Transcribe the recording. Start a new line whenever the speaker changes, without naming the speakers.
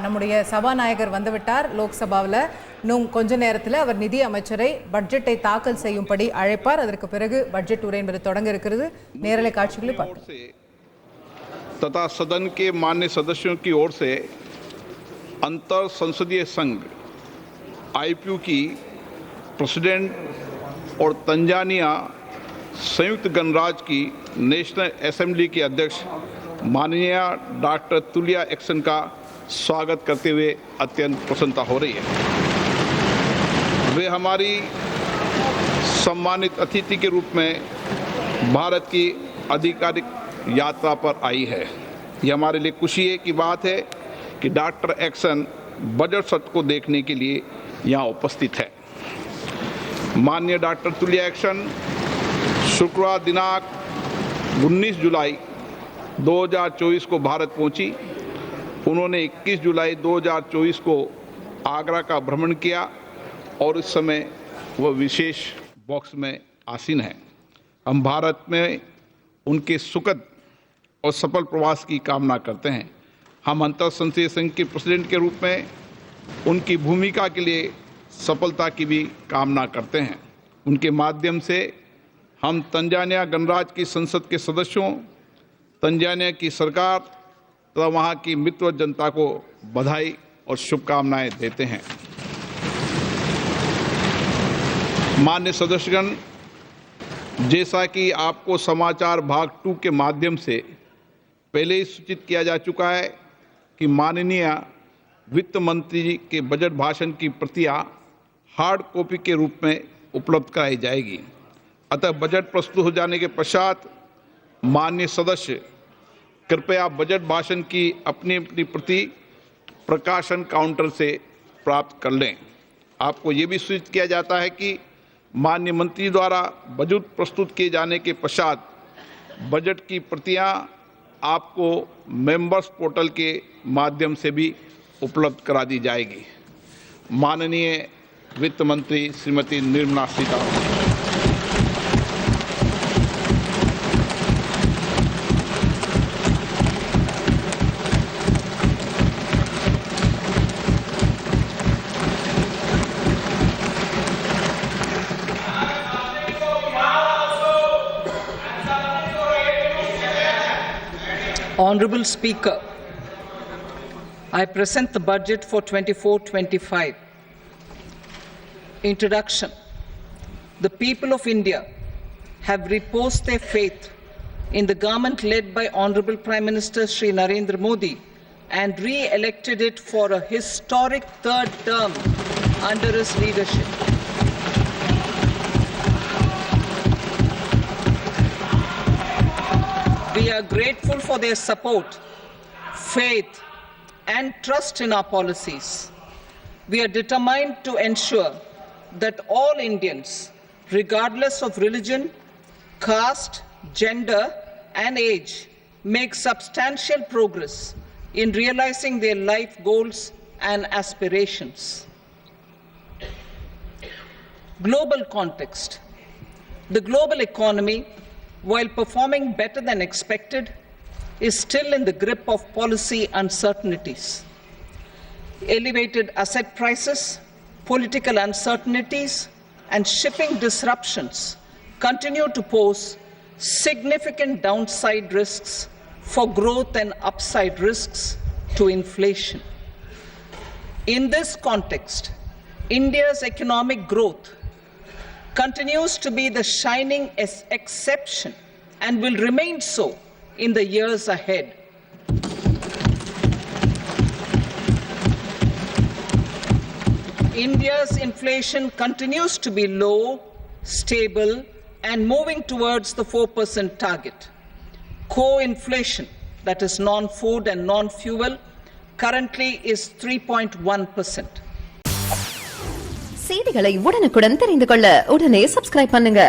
நம்முடைய சபாநாயகர் வந்துவிட்டார் லோக்சபாவில். இன்னும் கொஞ்ச நேரத்தில் அவர் நிதி அமைச்சரை பட்ஜெட்டை தாக்கல் செய்யும்படி அழைப்பார். அதற்கு பிறகு பட்ஜெட் உரை என்பது தொடங்க இருக்கிறது. நேரலை காட்சிகளை பார்ப்போம்.
तथा सदन के मान्य सदस्यों की ओर से अंतर संसदीय संघ आईपीयू की प्रेसिडेंट और तंजानिया संयुक्त गणराज्य की नेशनल असेंबली के अध्यक्ष माननीय डॉक्टर तुलिया एक्सन का स्वागत करते हुए अत्यंत प्रसन्नता हो रही है। वे हमारी सम्मानित अतिथि के रूप में भारत की आधिकारिक यात्रा पर आई है। यह हमारे लिए खुशी की बात है कि डॉक्टर एक्सन बजट सत्र को देखने के लिए यहाँ उपस्थित है। माननीय डॉक्टर तुलिया एक्सन शुक्रवार दिनांक 19 जुलाई 2024 को भारत पहुंची। उन्होंने 21 जुलाई 2024 को आगरा का भ्रमण किया और इस समय वह विशेष बॉक्स में आसीन है। हम भारत में उनके सुखद और सफल प्रवास की कामना करते हैं। हम अंतर संसदीय संघ के प्रेसिडेंट के रूप में उनकी भूमिका के लिए सफलता की भी कामना करते हैं। उनके माध्यम से हम तंजानिया गणराज्य की संसद के सदस्यों, तंजानिया की सरकार तथा वहाँ की मित्र जनता को बधाई और शुभकामनाएं देते हैं। मान्य सदस्यगण, जैसा कि आपको समाचार भाग 2 के माध्यम से पहले ही सूचित किया जा चुका है कि माननीय वित्त मंत्री जी के बजट भाषण की प्रतियां हार्ड कॉपी के रूप में उपलब्ध कराई जाएगी। अतः बजट प्रस्तुत हो जाने के पश्चात माननीय सदस्य कृपया बजट भाषण की अपनी अपनी प्रति प्रकाशन काउंटर से प्राप्त कर लें। आपको ये भी सूचित किया जाता है कि माननीय मंत्री द्वारा बजट प्रस्तुत किए जाने के पश्चात बजट की प्रतियां आपको मेंबर्स पोर्टल के माध्यम से भी उपलब्ध करा दी जाएगी। माननीय वित्त मंत्री Shrimati Nirmala Sitharaman.
Honorable Speaker, I present the budget for 24-25. Introduction. The people of India have reposed their faith in the government led by Honorable Prime Minister Shri Narendra Modi and re-elected it for a historic third term under his leadership. We are grateful for their support, faith, and trust in our policies. We are determined to ensure that all Indians, regardless of religion, caste, gender, and age, make substantial progress in realizing their life goals and aspirations. Global context. The global economy, while performing better than expected, is still in the grip of policy uncertainties. Elevated asset prices, political uncertainties, and shipping disruptions continue to pose significant downside risks for growth and upside risks to inflation. In this context, India's economic growth continues to be the shining exception and will remain so in the years ahead. India's inflation continues to be low, stable, and moving towards the 4% target. Core inflation, that is non-food and non-fuel, currently is 3.1%.
செய்திகளை உடனுக்குடன் தெரிந்து கொள்ள உடனே subscribe பண்ணுங்க.